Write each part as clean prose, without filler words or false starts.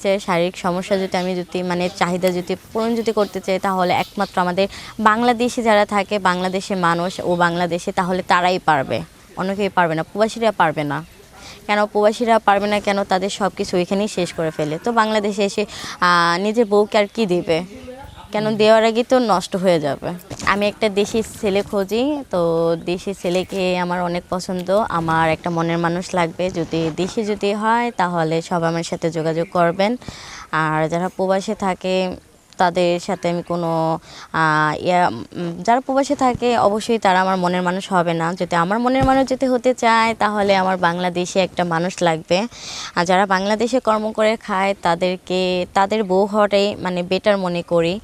যে শারীরিক সমস্যা যদি আমি মানে চাহিদা যদি পূরণ যদি করতে চাই, তাহলে একমাত্র আমাদের বাংলাদেশে যারা থাকে, বাংলাদেশের মানুষ ও বাংলাদেশে, তাহলে তারাই পারবে, অন্য কেউ পারবে না। প্রবাসীরা পারবে না। কেন প্রবাসীরা পারবে না কেন? তাদের সব কিছু ওইখানেই শেষ করে ফেলে। তো বাংলাদেশে এসে নিজের বউকে আর কী দিবে? কেন দেওয়ার আগে তো নষ্ট হয়ে যাবে। আমি একটা দেশি ছেলে খুঁজি, তো দেশি ছেলেকে আমার অনেক পছন্দ। আমার একটা মনের মানুষ লাগবে। যদি দেশি যদি হয় তাহলে সব আমার সাথে যোগাযোগ করবেন। আর যারা প্রবাসে থাকে তাদের সাথে আমি কোনো যারা প্রবাসে থাকে অবশ্যই তারা আমার মনের মানুষ হবে না। যদি আমার মনের মানুষ যদি হতে চায় তাহলে আমার বাংলাদেশে একটা মানুষ লাগবে। আর যারা বাংলাদেশে কর্ম করে খায় তাদেরকে তাদের বউ হওয়াটাই মানে বেটার মনে করি।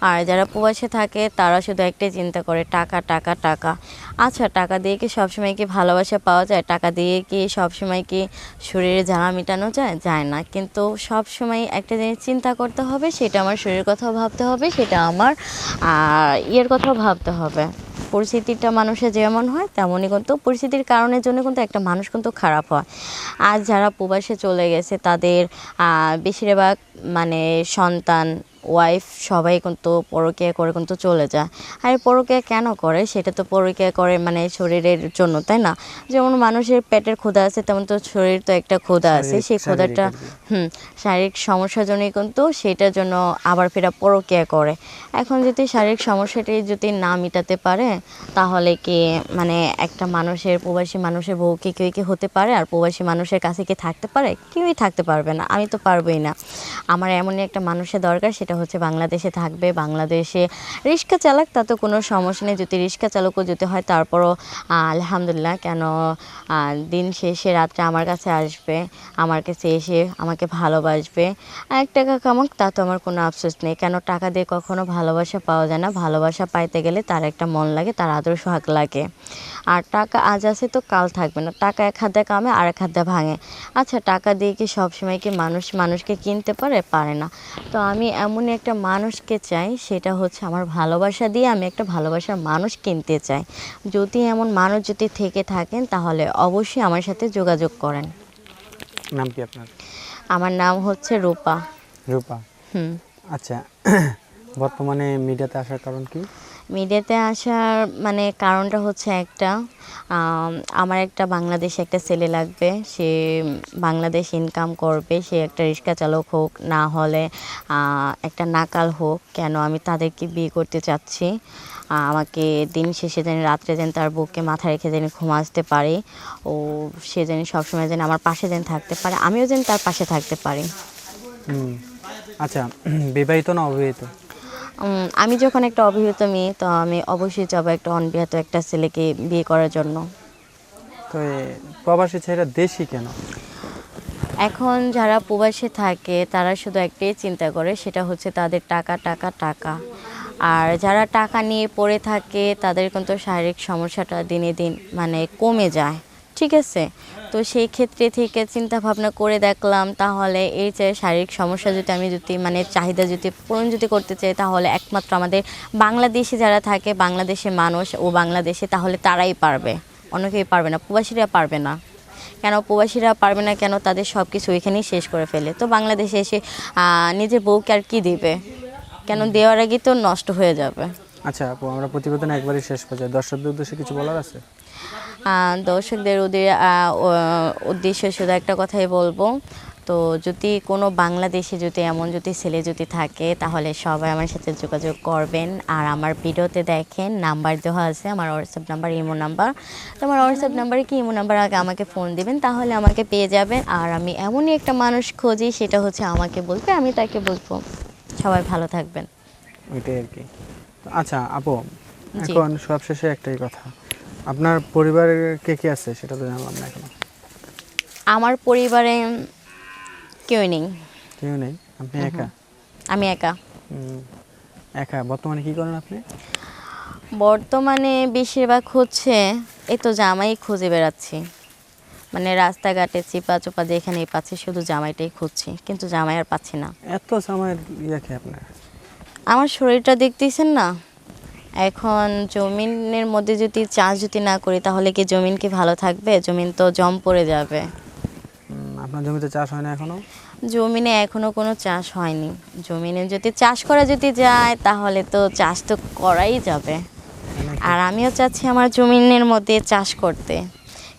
আর যারা প্রবাসে থাকে তারা শুধু একটাই চিন্তা করে, টাকা টাকা টাকা। আচ্ছা, টাকা দিয়ে কি সবসময় কি ভালোবাসা পাওয়া যায়? টাকা দিয়ে কি সবসময় কি শরীরে জ্বালা মেটানো যায়? যায় না। কিন্তু সবসময় একটা জিনিস চিন্তা করতে হবে, সেটা আমার শরীরের কথাও ভাবতে হবে, সেটা আমার ইয়ের কথাও ভাবতে হবে। পরিস্থিতিটা মানুষের যেমন হয় তেমনই কিন্তু পরিস্থিতির কারণের জন্য কিন্তু একটা মানুষ কিন্তু খারাপ হয়। আর যারা প্রবাসে চলে গেছে তাদের বেশিরভাগ মানে সন্তান, ওয়াইফ সবাই কিন্তু পরকীয়া করে কিন্তু চলে যায়। আর পরকীয়া কেন করে? সেটা তো পরকীয়া করে মানে শরীরের জন্য, তাই না? যেমন মানুষের পেটের ক্ষুধা আছে, তেমন তো শরীর তো একটা ক্ষুধা আছে। সেই ক্ষুধাটা শারীরিক সমস্যার জন্যই কিন্তু সেটার জন্য আবার ফেরা পরকীয়া করে। এখন যদি শারীরিক সমস্যাটি যদি না মেটাতে পারে তাহলে কি মানে একটা মানুষের, প্রবাসী মানুষের বউ কি কেউ কি হতে পারে? আর প্রবাসী মানুষের কাছে কি থাকতে পারে? কেউই থাকতে পারবে না। আমি তো পারবোই না। আমার এমনই একটা মানুষের দরকার, সেটা হচ্ছে বাংলাদেশে থাকবে, বাংলাদেশে রিক্সা চালাক, তা তো কোনো সমস্যা নেই। যদি রিক্সা চালকও যদি হয় তারপরও আলহামদুলিল্লাহ। কেন দিন শেষে রাত্রে আমার কাছে আসবে, আমার কাছে এসে আমাকে ভালোবাসবে। 1 টাকা কামাক, তা তো আমার কোনো আফসোস নেই। কেন টাকা দিয়ে কখনো ভালোবাসা পাওয়া যায় না। ভালোবাসা পাইতে গেলে তার একটা মন লাগে, তার আদর সোহাগ লাগে। আর টাকা আজ আছে তো কাল থাকবে না। টাকা এক হাতে কামে আর এক হাতে ভাঙে। আচ্ছা, টাকা দিয়ে কি সবসময় কি মানুষকে কিনতে পারে? পারে না। তো আমি এমনই একটা মানুষকে চাই, সেটা হচ্ছে আমার ভালোবাসা দিয়ে আমি একটা ভালোবাসার মানুষ কিনতে চাই। যদি এমন মানুষ যদি থেকে থাকেন তাহলে অবশ্যই আমার সাথে যোগাযোগ করেন। নাম কি আপনার? আমার নাম হচ্ছে রূপা। রূপা। আচ্ছা, বর্তমানে মিডিয়াতে আসার কারণ কি? মিডিয়াতে আসার মানে কারণটা হচ্ছে একটা, আমার একটা বাংলাদেশে একটা ছেলে লাগবে। সে বাংলাদেশ ইনকাম করবে, সে একটা রিক্সা চালক হোক, না হলে একটা নাকাল হোক। কেন আমি তাদেরকে বিয়ে করতে চাচ্ছি। আমাকে দিন শেষে যেন রাত্রে যেন তার বুকে মাথা রেখে যেন ঘুম আসতে পারে, ও সে যেন সবসময় যেন আমার পাশে যেন থাকতে পারে, আমিও যেন তার পাশে থাকতে পারি। আচ্ছা, বিবাহিত না অবিবাহিত? আমি যখন একটা অবিবাহিত মেয়ে, তো আমি অবশ্যই যাবো একটা অনবিবাহিত একটা ছেলেকে বিয়ে করার জন্য। তো প্রবাসী ছেলেরা দেশি কেন? এখন যারা প্রবাসে থাকে তারা শুধু একটাই চিন্তা করে, সেটা হচ্ছে তাদের টাকা টাকা টাকা। আর যারা টাকা নিয়ে পড়ে থাকে তাদের কিন্তু শারীরিক সমস্যাটা দিনে দিন মানে কমে যায়। ঠিক আছে, তো সেই ক্ষেত্রে থেকে চিন্তা ভাবনা করে দেখলাম, তাহলে এই যে শারীরিক সমস্যা যদি আমি মানে চাহিদা যদি পূরণ যদি করতে চাই, তাহলে একমাত্র আমাদের বাংলাদেশে যারা থাকে, বাংলাদেশের মানুষ ও বাংলাদেশে, তাহলে তারাই পারবে, অন্য কেউ পারবে না। প্রবাসীরা পারবে না। কেন প্রবাসীরা পারবে না কেন? তাদের সব কিছু ওইখানেই শেষ করে ফেলে। তো বাংলাদেশে এসে নিজের বউকে আর কী দিবে? কেন দেওয়ার আগে তো নষ্ট হয়ে যাবে। আচ্ছা আপু, আমরা প্রতিবেদন একবারই শেষ পর্যায়ে দর্শকদের উদ্দেশ্যে কিছু বলার আছে? দর্শকদের উদ্দেশ্যে শুধু একটা কথাই বলবো, তো যদি কোনো বাংলাদেশে যদি এমন যদি ছেলে যদি থাকে তাহলে সবাই আমার সাথে যোগাযোগ করবেন। আর আমার ভিডিওতে দেখেন নাম্বার দেওয়া আছে, আমার হোয়াটসঅ্যাপ নাম্বার, ইমো নাম্বার। তো আমার হোয়াটসঅ্যাপ নাম্বারে কি ইমো নাম্বার আগে আমাকে ফোন দিবেন, তাহলে আমাকে পেয়ে যাবেন। আর আমি এমনই একটা মানুষ খুঁজি, সেটা হচ্ছে আমাকে বলবে, আমি তাকে বলবো। সবাই ভালো থাকবেন। ওইটাই আর কি। আচ্ছা আপু, এখন সবশেষে একটাই কথা, আপনার পরিবারে কে কে আছে সেটা তো জানলাম না এখনো। আমার পরিবারে কেউ নেই। কেউ নেই? আপনি একা? আমি একা। একা। বর্তমানে কি করেন আপনি? বর্তমানে বেশিরভাগ হচ্ছে এই তো জামাই খুঁজে বেড়াচ্ছি, মানে রাস্তাঘাটে চিপা চোপা যেখানেই পাচ্ছি শুধু জামাইটাই খুঁজছি, কিন্তু জামাই আর পাচ্ছি না। এত সময় রাখে আপনার? আমার শরীরটা দেখতেছেন না, এখন জমিনের মধ্যে যদি চাষ যদি না করি তাহলে কি জমিন কি ভালো থাকবে? জমিন তো জম পড়ে যাবে। আপনার জমিতে চাষ হয় না এখনো? জমিনে এখনো কোনো চাষ হয়নি। জমিনে যদি চাষ করা যদি যায় তাহলে তো চাষ তো করাই যাবে। আর আমিও চাচ্ছি আমার জমিনের মধ্যে চাষ করতে,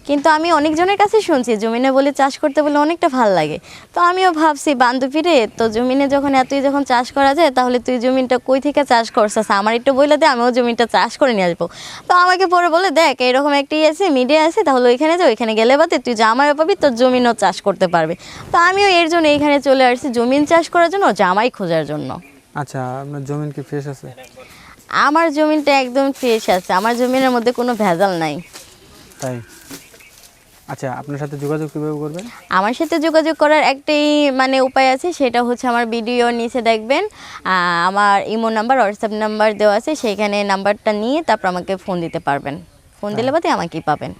কিন্তু আমি অনেকজনের কাছে শুনছি জমিনে বলে চাষ করতে বলে অনেকটা ভালো লাগে। তো আমিও ভাবছি বান্ধবীরে, তো জমিনে যখন এতই যখন চাষ করা যায় তাহলে তুই জমিনটা কই থেকে চাষ করছিস আমার একটু বলে দে, আমিও জমিটা চাষ করে নিয়ে আসবো। তো আমাকে পরে বলে দেখ এরকম একটি আছে মিডিয়া আছে, তাহলে ওইখানে যা, ওইখানে গেলে বাদে তুই জামাইও পাবি, তোর জমিনও চাষ করতে পারবে। তো আমিও এর জন্য এইখানে চলে আসছি জমিন চাষ করার জন্য, জামাই খোঁজার জন্য। আচ্ছা, আপনার জমিন কি ফ্রেশ আছে? আমার জমিনটা একদম ফ্রেশ আছে, আমার জমিনের মধ্যে কোনো ভেজাল নাই। তাই? আচ্ছা, আপনার সাথে যোগাযোগ কীভাবে করবেন? আমার সাথে যোগাযোগ করার একটাই মানে উপায় আছে, সেটা হচ্ছে আমার ভিডিওর নিচে দেখবেন আমার ইমো নাম্বার হোয়াটসঅ্যাপ নাম্বার দেওয়া আছে, সেইখানে নাম্বারটা নিয়ে তারপর আমাকে ফোন দিতে পারবেন। ফোন দিলে বাদে আমাকেই পাবেন।